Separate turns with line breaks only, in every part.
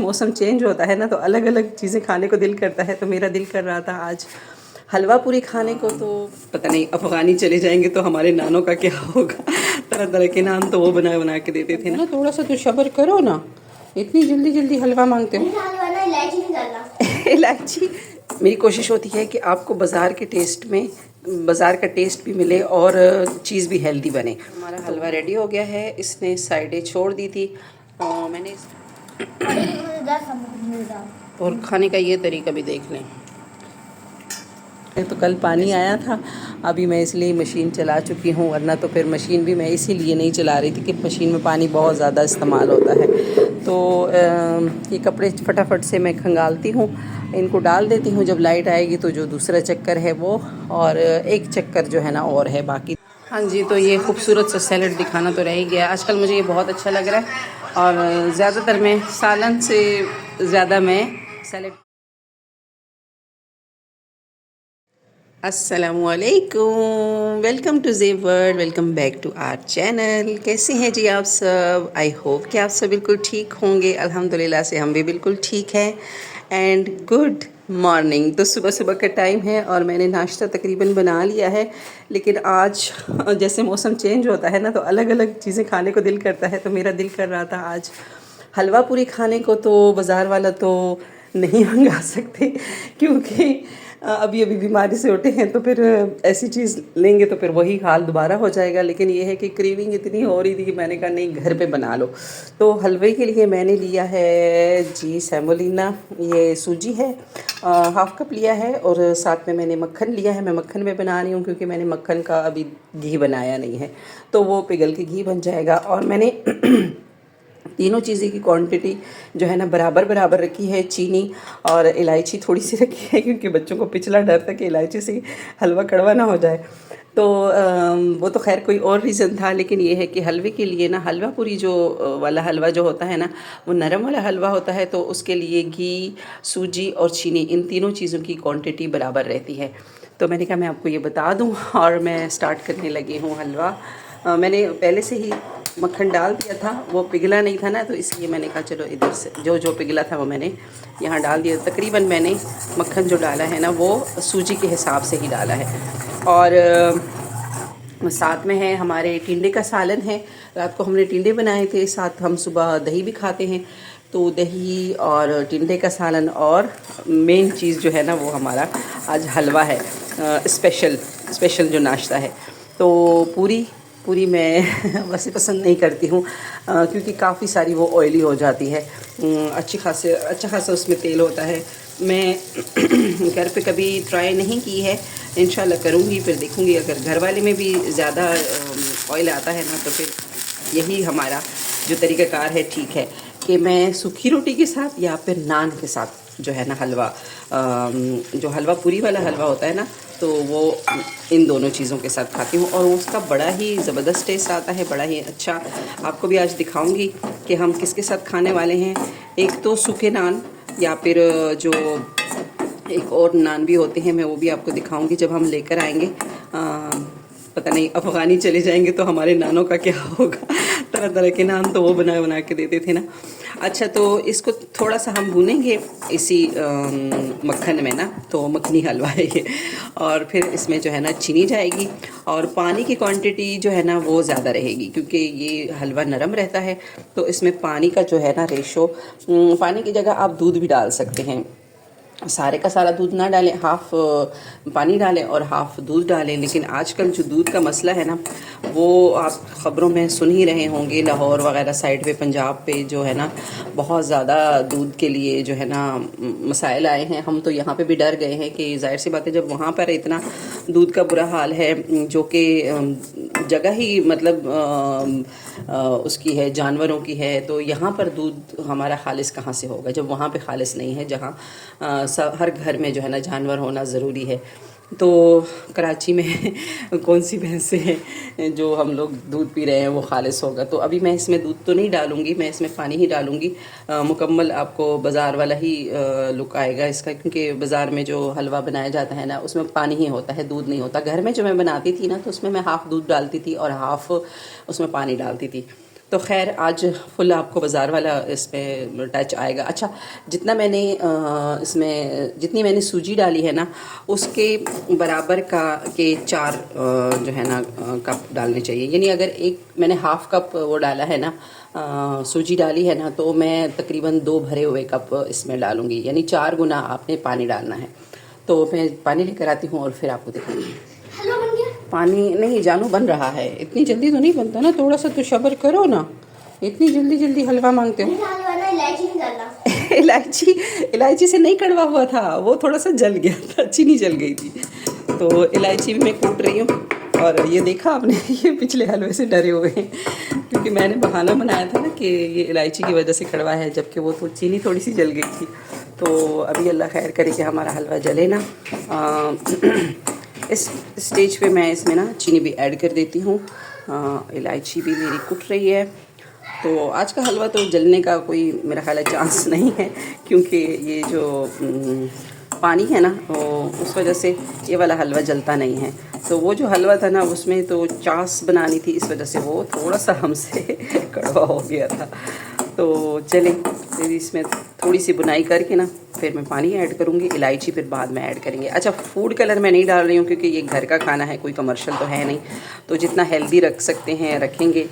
मौसम चेंज होता है ना तो अलग अलग चीज़ें खाने को दिल करता है। तो मेरा दिल कर रहा था आज हलवा पूरी खाने को। तो पता नहीं अफ़गानी चले जाएंगे तो हमारे नानों का क्या होगा। तरह तरह के नान तो वो बना बना के देते थे ना। थोड़ा सा तो सब्र करो ना, इतनी जल्दी जल्दी हलवा मांगते हो। इलायची मेरी कोशिश होती है कि आपको बाज़ार के टेस्ट में बाज़ार का टेस्ट भी मिले और चीज़ भी हेल्दी बने। हमारा हलवा रेडी हो गया है, इसने साइडें छोड़ दी थी और मैंने और खाने का ये तरीका भी देख लें। तो कल पानी आया था, अभी मैं इसलिए मशीन चला चुकी हूँ, वरना तो फिर मशीन भी मैं इसीलिए नहीं चला रही थी कि मशीन में पानी बहुत ज़्यादा इस्तेमाल होता है। तो ये कपड़े फटाफट से मैं खंगालती हूँ, इनको डाल देती हूँ। जब लाइट आएगी तो जो दूसरा चक्कर है वो, और एक चक्कर जो है ना और है बाकी। हाँ जी, तो ये खूबसूरत सा सैलड दिखाना तो रह ही गया। आजकल मुझे ये बहुत अच्छा लग रहा है और ज़्यादातर मैं सालन से ज़्यादा मैं सैलड। अस्सलामुअलैकुम, welcome to Zeb world, welcome back to our channel. कैसे हैं जी आप सब? आई होप कि आप सब बिल्कुल ठीक होंगे। अल्हम्दुलिल्लाह से हम भी बिल्कुल ठीक हैं। And good morning. तो सुबह सुबह का टाइम है और मैंने नाश्ता तकरीबन बना लिया है, लेकिन आज जैसे मौसम चेंज होता है ना तो अलग अलग चीज़ें खाने को दिल करता है। तो मेरा दिल कर रहा था आज हलवा पूरी खाने को। तो बाज़ार वाला तो नहीं मंगा सकते क्योंकि अभी अभी बीमारी से उठे हैं, तो फिर ऐसी चीज़ लेंगे तो फिर वही हाल दोबारा हो जाएगा। लेकिन ये है कि क्रेविंग इतनी हो रही थी कि मैंने कहा नहीं, घर पे बना लो। तो हलवे के लिए मैंने लिया है जी सेमोलिना, ये सूजी है, हाफ़ कप लिया है, और साथ में मैंने मक्खन लिया है। मैं मक्खन में बना रही हूँ क्योंकि मैंने मक्खन का अभी घी बनाया नहीं है, तो वो पिघल के घी बन जाएगा। और मैंने तीनों चीज़ें की क्वांटिटी जो है ना बराबर बराबर रखी है। चीनी और इलायची थोड़ी सी रखी है क्योंकि बच्चों को पिछला डर था कि इलायची से हलवा कड़वा ना हो जाए। तो वो तो खैर कोई और रीज़न था, लेकिन ये है कि हलवे के लिए ना, हलवा पूरी जो वाला हलवा जो होता है ना, वो नरम वाला हलवा होता है। तो उसके लिए घी, सूजी और चीनी, इन तीनों चीज़ों की क्वांटिटी बराबर रहती है। तो मैंने कहा मैं आपको ये बता दूँ और मैं स्टार्ट करने लगी हूँ हलवा। मैंने पहले से ही मक्खन डाल दिया था, वो पिघला नहीं था ना, तो इसलिए मैंने कहा चलो इधर से जो जो पिघला था वो मैंने यहाँ डाल दिया। तकरीबन मैंने मक्खन जो डाला है ना वो सूजी के हिसाब से ही डाला है। और साथ में है हमारे टिंडे का सालन है। रात को हमने टिंडे बनाए थे, साथ हम सुबह दही भी खाते हैं। तो दही और टिंडे का सालन, और मेन चीज़ जो है ना वो हमारा आज हलवा है, स्पेशल जो नाश्ता है। तो पूरी मैं वैसे पसंद नहीं करती हूँ क्योंकि काफ़ी सारी वो ऑयली हो जाती है। अच्छा खासा उसमें तेल होता है। मैं घर पे कभी ट्राई नहीं की है, इंशाल्लाह करूँगी, फिर देखूँगी। अगर घर वाले में भी ज़्यादा ऑयल आता है ना तो फिर यही हमारा जो तरीक़ाकार है ठीक है कि मैं सूखी रोटी के साथ या फिर नान के साथ जो है ना हलवा, जो हलवा पूरी वाला हलवा होता है ना, तो वो इन दोनों चीज़ों के साथ खाती हूँ और उसका बड़ा ही ज़बरदस्त टेस्ट आता है, बड़ा ही अच्छा। आपको भी आज दिखाऊंगी कि हम किसके साथ खाने वाले हैं। एक तो सूखे नान, या फिर जो एक और नान भी होते हैं, मैं वो भी आपको दिखाऊंगी जब हम लेकर आएंगे। पता नहीं अफ़गानी चले जाएंगे तो हमारे नानों का क्या होगा। तरह तरह के नान तो वो बना बना के देते थे ना। अच्छा, तो इसको थोड़ा सा हम भूनेंगे इसी मक्खन में ना, तो मक्खनी हलवा है ये। और फिर इसमें जो है ना चीनी जाएगी और पानी की क्वांटिटी जो है ना वो ज़्यादा रहेगी क्योंकि ये हलवा नरम रहता है। तो इसमें पानी का जो है ना रेशो, पानी की जगह आप दूध भी डाल सकते हैं। सारे का सारा दूध ना डालें, हाफ़ पानी डालें और हाफ़ दूध डालें। लेकिन आजकल जो दूध का मसला है ना, वो आप ख़बरों में सुन ही रहे होंगे, लाहौर वगैरह साइड पे, पंजाब पे जो है ना बहुत ज़्यादा दूध के लिए जो है ना मसाइल आए हैं। हम तो यहाँ पे भी डर गए हैं कि ज़ाहिर सी बात है, जब वहाँ पर इतना दूध का बुरा हाल है, जो कि जगह ही मतलब उसकी है, जानवरों की है, तो यहाँ पर दूध हमारा खालिस कहाँ से होगा जब वहाँ पे खालिस नहीं है, जहाँ हर घर में जो है ना जानवर होना ज़रूरी है। तो कराची में कौन सी भैंसें हैं जो हम लोग दूध पी रहे हैं वो खालिस होगा। तो अभी मैं इसमें दूध तो नहीं डालूँगी, मैं इसमें पानी ही डालूँगी। मुकम्मल आपको बाज़ार वाला ही लुक आएगा इसका, क्योंकि बाज़ार में जो हलवा बनाया जाता है ना उसमें पानी ही होता है, दूध नहीं होता। घर में जो मैं बनाती थी ना तो उसमें मैं हाफ़ दूध डालती थी और हाफ़ उसमें पानी डालती थी। तो खैर आज फुल आपको बाज़ार वाला इसमें टच आएगा। अच्छा, जितना मैंने इसमें जितनी मैंने सूजी डाली है ना, उसके बराबर का के 4 जो है ना कप डालने चाहिए। यानी अगर एक मैंने हाफ़ कप वो डाला है ना, सूजी डाली है ना, तो मैं तकरीबन 2 भरे हुए कप इसमें डालूँगी। यानी 4 गुना आपने पानी डालना है। तो मैं पानी लेकर आती हूँ और फिर आपको दिखाऊँगी। पानी नहीं जानू बन रहा है, इतनी जल्दी तो नहीं बनता ना, थोड़ा सा तो सब्र करो ना, इतनी जल्दी जल्दी हलवा मांगते हो।
इलायची नहीं डालना।
इलायची इलायची से नहीं कड़वा हुआ था, वो थोड़ा सा जल गया था, चीनी जल गई थी। तो इलायची भी मैं कूट रही हूँ। और ये देखा आपने, ये पिछले हलवे से डरे हुए हैं क्योंकि मैंने बहाना बनाया था ना कि ये इलायची की वजह से कड़वा है, जबकि वो तो चीनी थोड़ी सी जल गई थी। तो अभी अल्लाह खैर करे कि हमारा हलवा जले ना। इस स्टेज पे मैं इसमें ना चीनी भी ऐड कर देती हूँ। इलायची भी मेरी कुट रही है। तो आज का हलवा तो जलने का कोई मेरा ख्याल है चांस नहीं है, क्योंकि ये जो पानी है ना, उस वजह से ये वाला हलवा जलता नहीं है। तो वो जो हलवा था ना, उसमें तो चास बनानी थी, इस वजह से वो थोड़ा सा हमसे कड़वा हो गया था। तो चलें, फिर इसमें थोड़ी सी बुनाई करके ना फिर मैं पानी ऐड करूँगी, इलायची फिर बाद में ऐड करेंगे। अच्छा, फूड कलर मैं नहीं डाल रही हूँ क्योंकि ये घर का खाना है, कोई कमर्शियल तो है नहीं। तो जितना हेल्दी रख सकते हैं रखेंगे।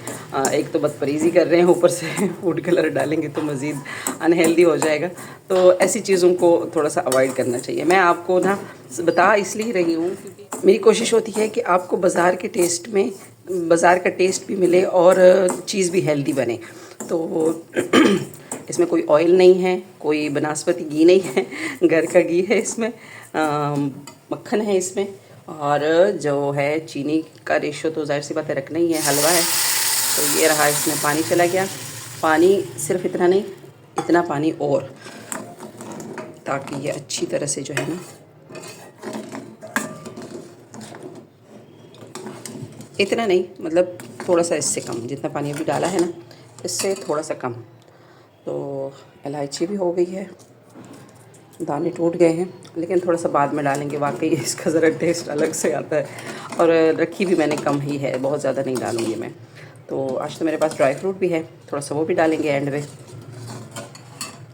एक तो बदपरीज़ी कर रहे हैं, ऊपर से फूड कलर डालेंगे तो मज़ीद अनहेल्दी हो जाएगा। तो ऐसी चीज़ों को थोड़ा सा अवॉइड करना चाहिए। मैं आपको ना बता इसलिए रही हूँ क्योंकि मेरी कोशिश होती है कि आपको बाज़ार के टेस्ट में बाज़ार का टेस्ट भी मिले और चीज़ भी हेल्दी बने। तो इसमें कोई ऑयल नहीं है, कोई बनास्पति घी नहीं है, घर का घी है इसमें, मक्खन है इसमें, और जो है चीनी का रेशो तो ज़ाहिर सी बात है रखना ही है, हलवा है। तो ये रहा, इसमें पानी चला गया। पानी सिर्फ इतना नहीं, इतना पानी और, ताकि ये अच्छी तरह से जो है ना, इतना नहीं मतलब थोड़ा सा इससे कम, जितना पानी अभी डाला है ना इससे थोड़ा सा कम। तो इलायची भी हो गई है, दाने टूट गए हैं, लेकिन थोड़ा सा बाद में डालेंगे। वाकई इसका ज़रा टेस्ट अलग से आता है। और रखी भी मैंने कम ही है, बहुत ज़्यादा नहीं डालूँगी मैं। तो आज तो मेरे पास ड्राई फ्रूट भी है, थोड़ा सा वो भी डालेंगे एंड में।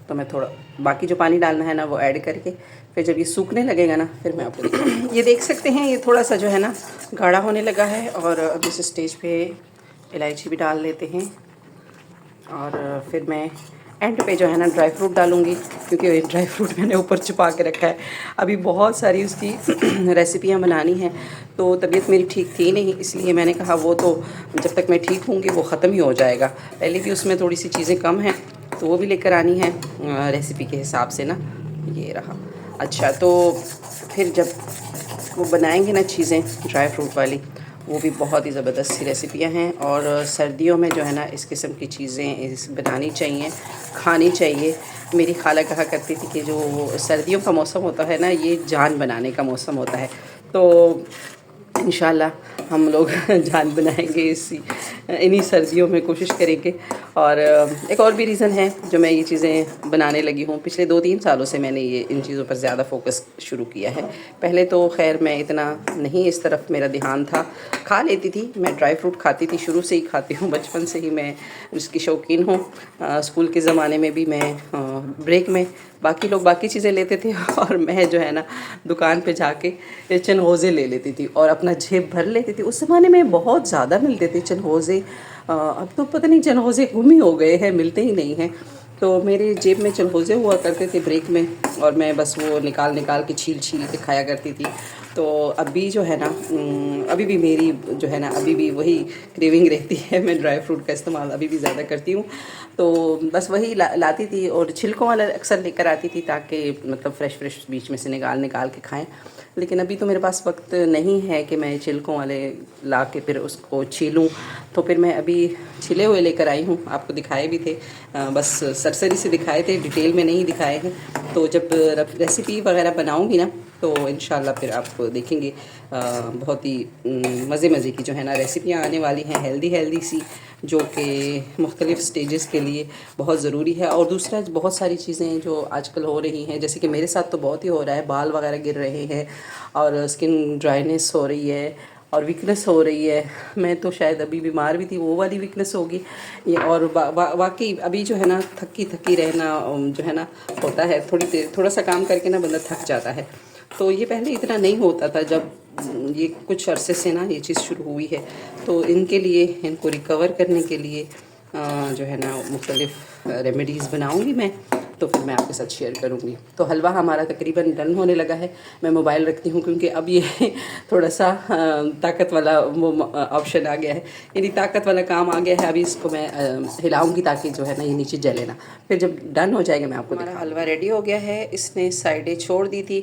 तो मैं थोड़ा बाकी जो पानी डालना है ना वो ऐड करके फिर जब ये सूखने लगेगा ना फिर मैं आपको दिखाऊंगी। ये देख सकते हैं, ये थोड़ा सा जो है ना गाढ़ा होने लगा है। और अब इस स्टेज पे इलायची भी डाल लेते हैं। और फिर मैं एंड पे जो है ना ड्राई फ्रूट डालूँगी, क्योंकि ड्राई फ्रूट मैंने ऊपर छुपा के रखा है। अभी बहुत सारी उसकी रेसिपियाँ बनानी हैं, तो तबीयत मेरी ठीक थी नहीं, इसलिए मैंने कहा वो तो जब तक मैं ठीक होंगी वो ख़त्म ही हो जाएगा। पहले भी उसमें थोड़ी सी चीज़ें कम हैं, तो वो भी लेकर आनी है रेसिपी के हिसाब से ना। ये रहा। अच्छा, तो फिर जब वो बनाएंगे ना चीज़ें ड्राई फ्रूट वाली, वो भी बहुत ही ज़बरदस्त सी रेसिपियाँ हैं। और सर्दियों में जो है ना इस किस्म की चीज़ें बनानी चाहिए, खानी चाहिए। मेरी खाला कहा करती थी कि जो सर्दियों का मौसम होता है ना, ये जान बनाने का मौसम होता है। तो इंशाल्लाह हम लोग जान बनाएंगे इन्हीं सर्दियों में, कोशिश करेंगे। और एक और भी रीज़न है जो मैं ये चीज़ें बनाने लगी हूँ, पिछले 2-3 सालों से मैंने ये इन चीज़ों पर ज़्यादा फोकस शुरू किया है। पहले तो खैर मैं इतना नहीं इस तरफ मेरा ध्यान था, खा लेती थी मैं, ड्राई फ्रूट खाती थी, शुरू से ही खाती हूँ, बचपन से ही मैं इसकी शौकीन हूँ। स्कूल के ज़माने में भी मैं ब्रेक में बाकी लोग बाकी चीज़ें लेते थे और मैं जो है ना दुकान पे जाके चनगोज़े ले लेती थी और अपना जेब भर लेती थी। उस ज़माने में बहुत ज़्यादा मिलते थे चनगोज़े, अब तो पता नहीं चनगोज़े गुम ही हो गए हैं, मिलते ही नहीं हैं। तो मेरी जेब में चनगोज़े हुआ करते थे ब्रेक में, और मैं बस वो निकाल निकाल के छील छील के खाया करती थी। तो अभी जो है ना अभी भी मेरी जो है ना अभी भी वही क्रेविंग रहती है, मैं ड्राई फ्रूट का इस्तेमाल अभी भी ज़्यादा करती हूँ। तो बस वही लाती थी और छिलकों वाला अक्सर लेकर आती थी, ताकि मतलब फ़्रेश बीच में से निकाल निकाल के खाएं। लेकिन अभी तो मेरे पास वक्त नहीं है कि मैं छिलकों वाले ला के फिर उसको छीलूँ। तो फिर मैं अभी छिले हुए लेकर आई हूँ, आपको दिखाए भी थे, बस सरसरी से दिखाए थे, डिटेल में नहीं दिखाए हैं। तो जब रेसिपी वगैरह बनाऊँगी ना तो इंशाल्लाह फिर आप देखेंगे बहुत ही मज़े की जो है ना रेसिपियाँ आने वाली हैं, हेल्दी सी, जो कि मुख्तलिफ़ स्टेजेस के लिए बहुत ज़रूरी है। और दूसरा बहुत सारी चीज़ें जो आजकल हो रही हैं, जैसे कि मेरे साथ तो बहुत ही हो रहा है, बाल वगैरह गिर रहे हैं और स्किन ड्राइनेस हो रही है और वीकनेस हो रही है। मैं तो शायद अभी बीमार भी थी, वो वाली वीकनेस होगी ये। और वाकई अभी जो है ना थकी थकी रहना जो है ना होता है, थोड़ी देर थोड़ा सा काम करके ना बंदा थक जाता है। तो ये पहले इतना नहीं होता था, जब ये कुछ अरसे से ना ये चीज़ शुरू हुई है। तो इनके लिए, इनको रिकवर करने के लिए जो है ना मुख्तलिफ रेमेडीज़ बनाऊंगी मैं, तो फिर मैं आपके साथ शेयर करूंगी। तो हलवा हमारा तकरीबन डन होने लगा है। मैं मोबाइल रखती हूँ क्योंकि अब ये थोड़ा सा ताकत वाला वो ऑप्शन आ गया है, यानी ताकत वाला काम आ गया है। अभी इसको मैं हिलाऊंगी ताकि जो है ना ये नीचे जले ना। फिर जब डन हो जाएगा मैं आपको दिखाऊंगी। हलवा रेडी हो गया है। इसने साइडें छोड़ दी थी।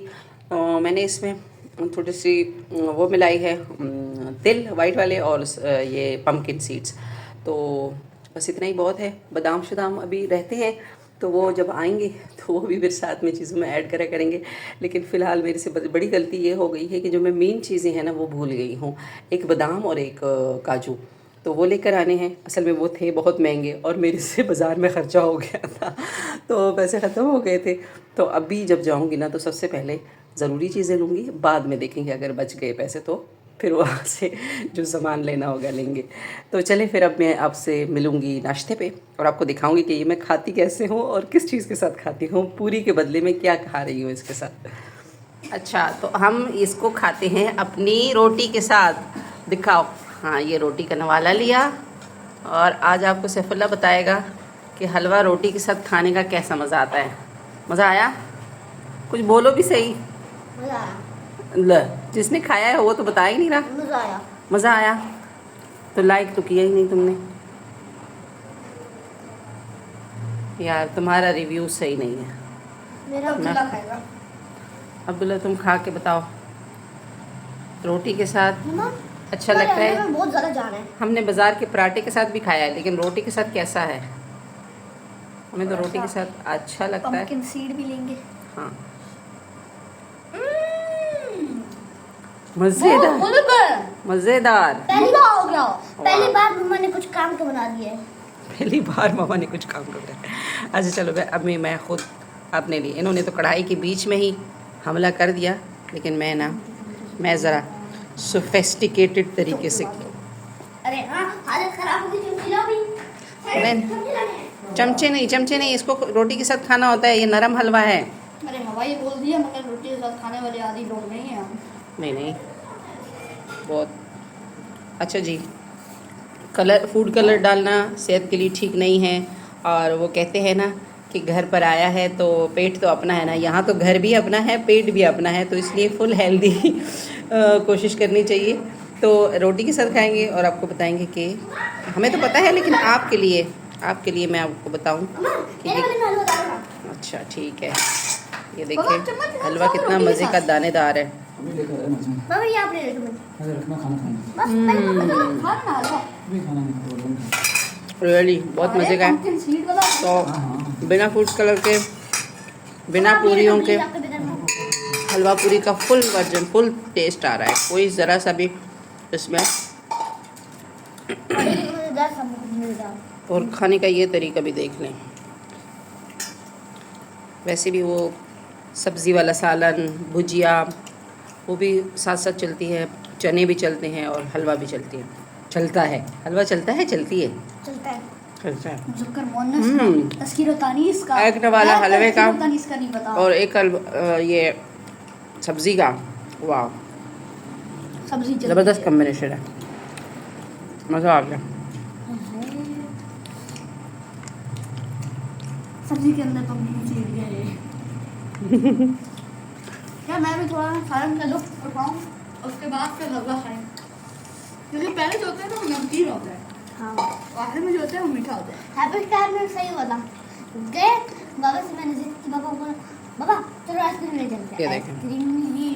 मैंने इसमें थोड़ी सी वो मिलाई है, तिल वाइट वाले, और ये पम्पकिन सीड्स। तो बस इतना ही बहुत है। बादाम शुदाम अभी रहते हैं, तो वो जब आएंगे तो वो भी फिर साथ में चीज़ों में ऐड करा करेंगे। लेकिन फ़िलहाल मेरे से बड़ी गलती ये हो गई है कि जो मैं मेन चीज़ें हैं ना वो भूल गई हूँ। एक बादाम और एक काजू, तो वो लेकर आने हैं। असल में वो थे बहुत महंगे और मेरे से बाज़ार में ख़र्चा हो गया था, तो पैसे ख़त्म हो गए थे। तो अभी जब जाऊँगी ना तो सबसे पहले ज़रूरी चीज़ें लूँगी, बाद में देखेंगे अगर बच गए पैसे तो फिर वहाँ से जो सामान लेना होगा लेंगे। तो चलें फिर अब मैं आपसे मिलूँगी नाश्ते पे और आपको दिखाऊंगी कि ये मैं खाती कैसे हूँ और किस चीज़ के साथ खाती हूँ, पूरी के बदले में क्या खा रही हूँ इसके साथ। अच्छा, तो हम इसको खाते हैं अपनी रोटी के साथ। दिखाओ। हाँ, ये रोटी का नवाला लिया और आज आपको सैफुल्लाह बताएगा कि हलवा रोटी के साथ खाने का कैसा मज़ा आता है। मज़ा आया? कुछ बोलो भी सही।
मजा आया।
ल जिसने खाया है वो तो बता ही नहीं रहा।
मजा आया।
मज़ा आया तो लाइक तो किया ही नहीं तुमने यार, तुम्हारा रिव्यू सही नहीं है।
मेरा अब्दुल्ला खाएगा।
अब्दुल्ला तुम खा के बताओ, रोटी के साथ
मम्मा,
अच्छा लगता है?
में बहुत ज़्यादा जान है।
हमने बाज़ार के पराठे के साथ भी खाया है, लेकिन रोटी के साथ कैसा है? हमें तो रोटी के साथ अच्छा लगता है।
पंपकिन सीड भी लेंगे।
हाँ, मज़ेदार मज़ेदार।
पहली बार हो गया। पहली बार मम्मा ने कुछ काम के बना दिया है।
पहली बार मामा ने कुछ काम कर रहा है। अच्छा चलो, अब मैं खुद अपने लिए, इन्होंने तो कढ़ाई के बीच में ही हमला कर दिया, लेकिन मैं ज़रा सोफेस्टिकेटेड तरीके से।
अरे हाँ, हालत खराब हो गई। चमची लो भी।
मैं चमचे नहीं, इसको रोटी के साथ खाना होता है। ये नरम हलवा है।
अरे हवाई बोल दिया, मगर रोटी के साथ खाने वाले आदि लोग नहीं हैं हम।
नहीं, बहुत अच्छा जी। फूड कलर डालना सेहत के लिए ठीक नहीं है, और वो कहते हैं ना कि घर पर आया है तो पेट तो अपना है ना। यहाँ तो घर भी अपना है, पेट भी अपना है, तो इसलिए फुल हेल्दी कोशिश करनी चाहिए। तो रोटी के साथ खाएंगे और आपको बताएंगे कि हमें तो पता है, लेकिन आपके लिए मैं आपको बताऊं कि अच्छा ठीक है। ये देखिए हलवा कितना मज़े का दानेदार है। रियली बहुत मज़े का है। तो बिना फूड कलर के, बिना पूरियों के हलवा पूरी का फुल वर्जन, फुल टेस्ट आ रहा है। कोई ज़रा सा भी इसमें। और खाने का ये तरीका भी देख लें। वैसे भी वो सब्ज़ी वाला सालन, भुजिया, वो भी साथ साथ चलती है। चने भी चलते हैं और हलवा भी चलता है। हलवा चलता है, चलती है, चलता है। एक वाला हलवे का और एक ये सब्ज़ी का, वाह ज़बरदस्त कॉम्बिनेशन है। मज़ा आ गया।
सब्जी के अंदर पंपकिन सीड गए। क्या मैं भी थोड़ा सालन का लुत्फ उठाऊं, उसके बाद फिर हलवा खाएं, क्योंकि पहले जो होता है ना वो नमकीन होता है। हाँ, आखिर में जो होता है वो मीठा होता है। हैप्पी स्टार में सही वाला गए बाबा से, मैंने जिद की बाबा को, बाबा चलो आइसक्रीम ले चलते हैं। आइसक्रीम ही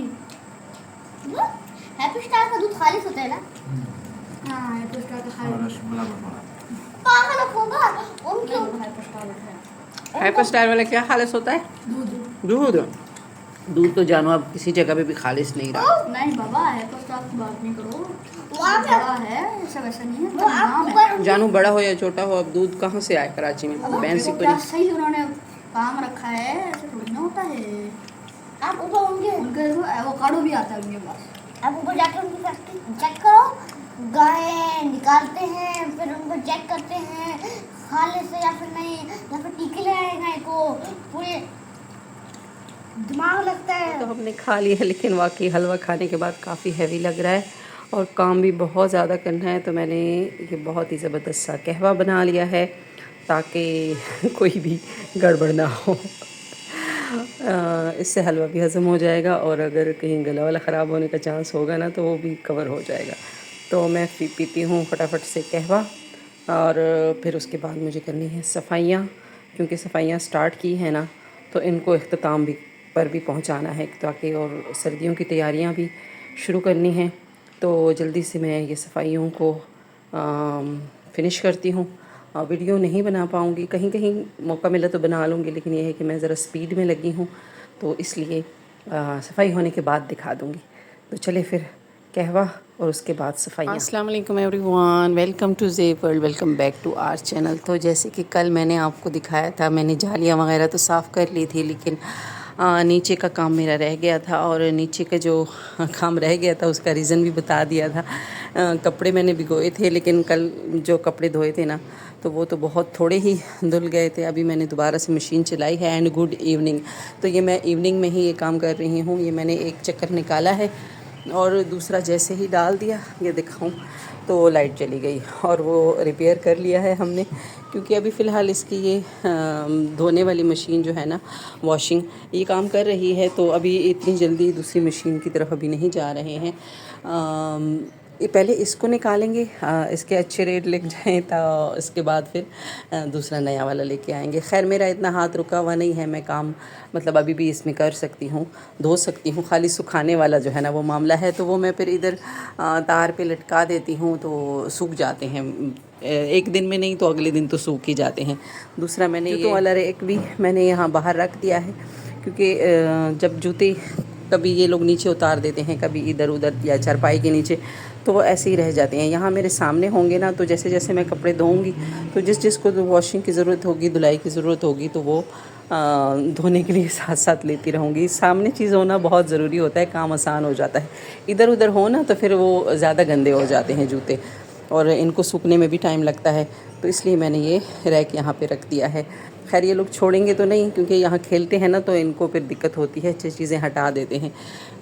हैप्पी स्टार का दूध खालिश होता है ना? हाँ, हैप्पी स्टार का खालिश। पागल होगा उनके हैप्पी स्टार है।
हाइपर स्टार वाला क्या खालिश होता है? दूध तो जानो अब किसी जगह पे भी खालिश नहीं रहा।
नहीं बाबा, हैप्पी स्टार की बात नहीं करो। वहाँ बड़ा है, ऐसा वैसा नहीं है। नाम है।
जानू बड़ा हो या छोटा हो, अब दूध कहाँ से आए कराची में? फैंसी
क्या सही उन्होंने काम रखा है, ऐसे थोड़ी ना होता है। आप ऊपर होंगे, उनके एवोकाडो भी आता है उनके पास। अब ऊपर जाके उनकी फैक्ट्री चेक करो, गाय निकालते हैं, फिर उनको चेक करते हैं खाने से या फिर नहीं, या फिर टीके लगाए गाय को, पूरे दिमाग लगता है।
तो हमने खा लिया, लेकिन वाकई हलवा खाने के बाद काफ़ी हैवी लग रहा है और काम भी बहुत ज़्यादा करना है। तो मैंने ये बहुत ही ज़बरदस्त सा कहवा बना लिया है ताकि कोई भी गड़बड़ ना हो। इससे हलवा भी हज़म हो जाएगा और अगर कहीं गला वाला ख़राब होने का चांस होगा ना तो वो भी कवर हो जाएगा। तो मैं पीती हूँ फटाफट से कहवा और फिर उसके बाद मुझे करनी है सफाइयाँ, क्योंकि सफाइयाँ स्टार्ट की है ना तो इनको इख्तिताम भी पर भी पहुँचाना है ताकि, और सर्दियों की तैयारियाँ भी शुरू करनी हैं। तो जल्दी से मैं ये सफाइयों को फ़िनिश करती हूँ। वीडियो नहीं बना पाऊँगी, कहीं कहीं मौका मिला तो बना लूँगी, लेकिन ये है कि मैं ज़रा स्पीड में लगी हूँ तो इसलिए सफाई होने के बाद दिखा दूँगी। तो चले फिर कहवा और उसके बाद सफाइयाँ। अस्सलाम वालेकुम everyone, welcome to Zeb world, welcome back to our channel. तो जैसे कि कल मैंने आपको दिखाया था, मैंने जालियाँ वगैरह तो साफ़ कर ली थी, लेकिन नीचे का काम मेरा रह गया था और नीचे का जो काम रह गया था उसका रीज़न भी बता दिया था। कपड़े मैंने भिगोए थे, लेकिन कल जो कपड़े धोए थे ना तो वो तो बहुत थोड़े ही धुल गए थे। अभी मैंने दोबारा से मशीन चलाई है। एंड गुड इवनिंग, तो ये मैं इवनिंग में ही ये काम कर रही हूँ। ये मैंने एक चक्कर निकाला है और दूसरा जैसे ही डाल दिया, ये दिखाऊं तो लाइट चली गई और वो रिपेयर कर लिया है हमने, क्योंकि अभी फ़िलहाल इसकी ये धोने वाली मशीन जो है ना, वॉशिंग, ये काम कर रही है। तो अभी इतनी जल्दी दूसरी मशीन की तरफ अभी नहीं जा रहे हैं। ये पहले इसको निकालेंगे, इसके अच्छे रेट लग जाएँ तो इसके बाद फिर दूसरा नया वाला लेके आएंगे। खैर मेरा इतना हाथ रुका हुआ नहीं है, मैं काम मतलब अभी भी इसमें कर सकती हूँ, धो सकती हूँ। खाली सुखाने वाला जो है ना वो मामला है, तो वो मैं फिर इधर तार पे लटका देती हूँ तो सूख जाते हैं। एक दिन में नहीं तो अगले दिन तो सूख ही जाते हैं। दूसरा मैंने जूतों वाला रैक भी मैंने यहाँ बाहर रख दिया है, क्योंकि जब जूते कभी ये लोग नीचे उतार देते हैं, कभी इधर उधर या चारपाई के नीचे, तो वो ऐसे ही रह जाते हैं। यहाँ मेरे सामने होंगे ना तो जैसे जैसे मैं कपड़े धोऊंगी तो जिस जिसको तो वॉशिंग की ज़रूरत होगी, धुलाई की ज़रूरत होगी, तो वो धोने के लिए साथ साथ लेती रहूँगी। सामने चीज़ होना बहुत ज़रूरी होता है, काम आसान हो जाता है। इधर उधर हो ना तो फिर वो ज़्यादा गंदे हो जाते हैं जूते और इनको सूखने में भी टाइम लगता है। तो इसलिए मैंने ये रैक यहाँ पे रख दिया है। खैर ये लोग छोड़ेंगे तो नहीं, क्योंकि यहाँ खेलते हैं ना तो इनको फिर दिक्कत होती है, अच्छी चीज़ें हटा देते हैं।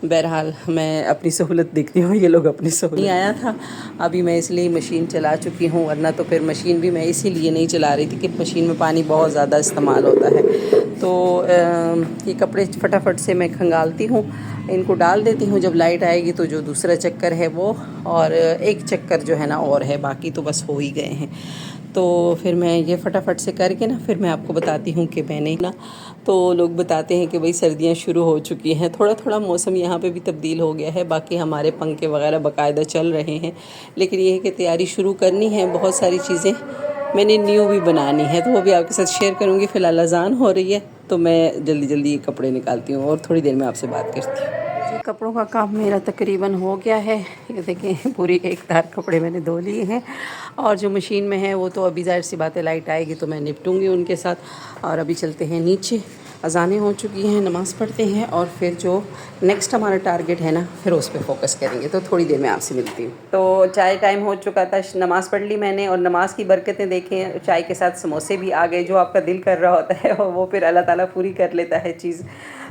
बहरहाल मैं अपनी सहूलत देखती हूँ, ये लोग अपनी सहूलत। नहीं आया था अभी, मैं इसलिए मशीन चला चुकी हूँ, वरना तो फिर मशीन भी मैं इसीलिए नहीं चला रही थी कि मशीन में पानी बहुत ज़्यादा इस्तेमाल होता है। तो ये कपड़े फटाफट से मैं खंगालती हूँ, इनको डाल देती हूँ। जब लाइट आएगी तो जो दूसरा चक्कर है वो, और एक चक्कर जो है ना और है, बाकी तो बस हो ही गए हैं। तो फिर मैं ये फटाफट से करके ना फिर मैं आपको बताती हूँ कि मैंने ना, तो लोग बताते हैं कि भाई सर्दियाँ शुरू हो चुकी हैं। थोड़ा थोड़ा मौसम यहाँ पे भी तब्दील हो गया है, बाकी हमारे पंखे वगैरह बाकायदा चल रहे हैं, लेकिन ये है कि तैयारी शुरू करनी है। बहुत सारी चीज़ें मैंने न्यू भी बनानी है, तो वो भी आपके साथ शेयर करूँगी। फ़िलहाल अज़ान हो रही है तो मैं जल्दी जल्दी ये कपड़े निकालती हूँ और थोड़ी देर में आपसे बात करती हूँ। कपड़ों का काम मेरा तकरीबन हो गया है। ये देखें पूरी एक तार कपड़े मैंने धो लिए हैं, और जो मशीन में है वो तो अभी ज़ाहिर सी बात है लाइट आएगी तो मैं निपटूंगी उनके साथ। और अभी चलते हैं नीचे, अज़ानें हो चुकी हैं, नमाज़ पढ़ते हैं और फिर जो नेक्स्ट हमारा टारगेट है ना फिर उस पर फोकस करेंगे। तो थोड़ी देर में आपसे मिलती हूँ। तो चाय टाइम हो चुका था, नमाज़ पढ़ ली मैंने, और नमाज की बरकतें देखें, चाय के साथ समोसे भी आ गए। जो आपका दिल कर रहा होता है वो फिर अल्लाह ताला पूरी कर लेता है चीज़।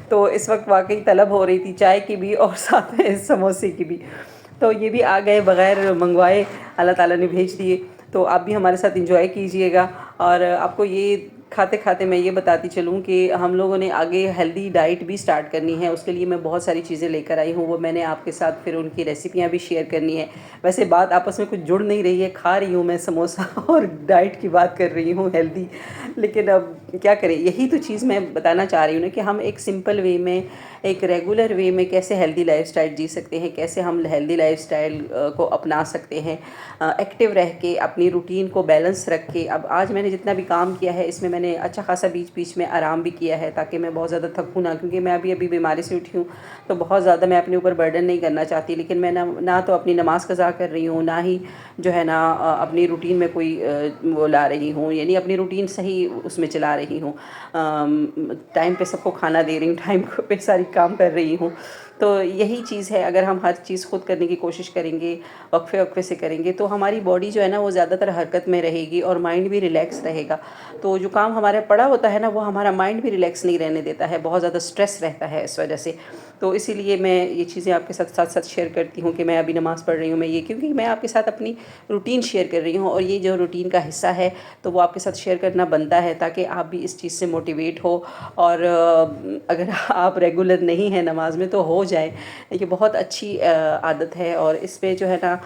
तो इस वक्त वाकई तलब हो रही थी चाय की भी और साथ में समोसे की भी, तो ये भी आ गए बग़ैर मंगवाए, अल्लाह ताला ने भेज दिए। तो आप भी हमारे साथ एंजॉय कीजिएगा। और आपको ये खाते खाते मैं ये बताती चलूँ कि हम लोगों ने आगे हेल्दी डाइट भी स्टार्ट करनी है। उसके लिए मैं बहुत सारी चीज़ें लेकर आई हूँ, वो मैंने आपके साथ फिर उनकी रेसिपियाँ भी शेयर करनी है। वैसे बात आपस में कुछ जुड़ नहीं रही है, खा रही हूँ मैं समोसा और डाइट की बात कर रही हूँ हेल्दी, लेकिन अब क्या करें, यही तो चीज़ मैं बताना चाह रही हूँ ना कि हम एक सिंपल वे में, एक रेगुलर वे में कैसे हेल्दी लाइफस्टाइल जी सकते हैं, कैसे हम हेल्दी लाइफस्टाइल को अपना सकते हैं, एक्टिव रह के अपनी रूटीन को बैलेंस रख के। अब आज मैंने जितना भी काम किया है इसमें मैंने अच्छा खासा बीच बीच में आराम भी किया है, ताकि मैं बहुत ज़्यादा थकूँ ना, क्योंकि मैं अभी बीमारी से उठी हूँ तो बहुत ज़्यादा मैं अपने ऊपर बर्डन नहीं करना चाहती। लेकिन मैं ना तो अपनी नमाज कज़ा कर रही हूँ, ना ही जो है ना अपनी रूटीन में कोई वो ला रही हूँ, यानी अपनी रूटीन सही उसमें चला रही हूँ, टाइम पे सबको खाना दे रही हूँ, टाइम पे सारी काम कर रही हूँ। तो यही चीज़ है, अगर हम हर चीज़ खुद करने की कोशिश करेंगे, वक्फे वक्फे से करेंगे, तो हमारी बॉडी जो है ना वो ज़्यादातर हरकत में रहेगी और माइंड भी रिलैक्स रहेगा। तो जो काम हमारे पड़ा होता है ना, वो हमारा माइंड भी रिलैक्स नहीं रहने देता है, बहुत ज़्यादा स्ट्रेस रहता है इस वजह से। तो इसीलिए मैं ये चीज़ें आपके साथ साथ साथ शेयर करती हूँ कि मैं अभी नमाज़ पढ़ रही हूँ, मैं ये क्योंकि मैं आपके साथ अपनी रूटीन शेयर कर रही हूँ, और ये जो रूटीन का हिस्सा है तो वो आपके साथ शेयर करना बनता है, ताकि आप भी इस चीज़ से मोटिवेट हो। और अगर आप रेगुलर नहीं हैं नमाज में तो हो जाए, ये बहुत अच्छी आदत है। और इस पे जो है ना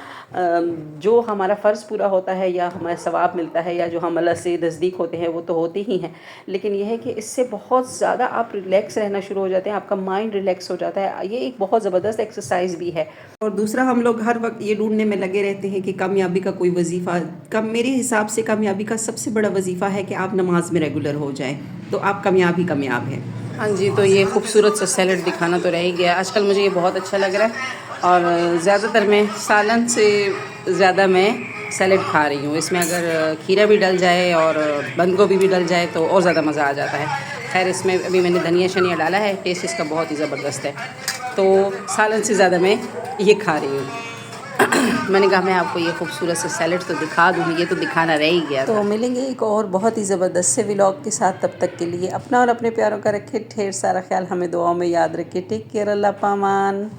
जो हमारा फ़र्ज़ पूरा होता है या हमें सवाब मिलता है या जो हम अल्लाह से नज़दीक होते हैं वो तो होते ही हैं, लेकिन यह है कि इससे बहुत ज़्यादा आप रिलैक्स रहना शुरू हो जाते हैं, आपका माइंड रिलैक्स हो जाता है। ये एक बहुत ज़बरदस्त एक्सरसाइज भी है। और दूसरा, हम लोग हर वक्त ये ढूंढने में लगे रहते हैं कि कामयाबी का कोई वजीफ़ा, कम मेरे हिसाब से कामयाबी का सबसे बड़ा वजीफ़ा है कि आप नमाज में रेगुलर हो जाएं, तो आप कामयाब ही कामयाब हैं। हाँ जी, तो ये खूबसूरत सा सैलड दिखाना तो रह ही गया। आजकल मुझे ये बहुत अच्छा लग रहा है, और ज़्यादातर मैं सालन से ज़्यादा मैं सैलड खा रही हूँ। इसमें अगर खीरा भी डल जाए और बंद गोभी भी डल जाए तो और ज़्यादा मज़ा आ जाता है। खैर, इसमें अभी मैंने धनिया शनिया डाला है, टेस्ट इसका बहुत ही ज़बरदस्त है। तो सालन से ज़्यादा मैं ये खा रही हूँ। मैंने कहा मैं आपको ये खूबसूरत से सैलड तो दिखा दूँगी, ये तो दिखाना रह ही गया था। तो मिलेंगे एक और बहुत ही ज़बरदस्त से व्लॉग के साथ। तब तक के लिए अपना और अपने प्यारों का रखें ढेर सारा ख्याल, हमें दुआओं में याद रखें। टेक केयर, अल्लाह पामान।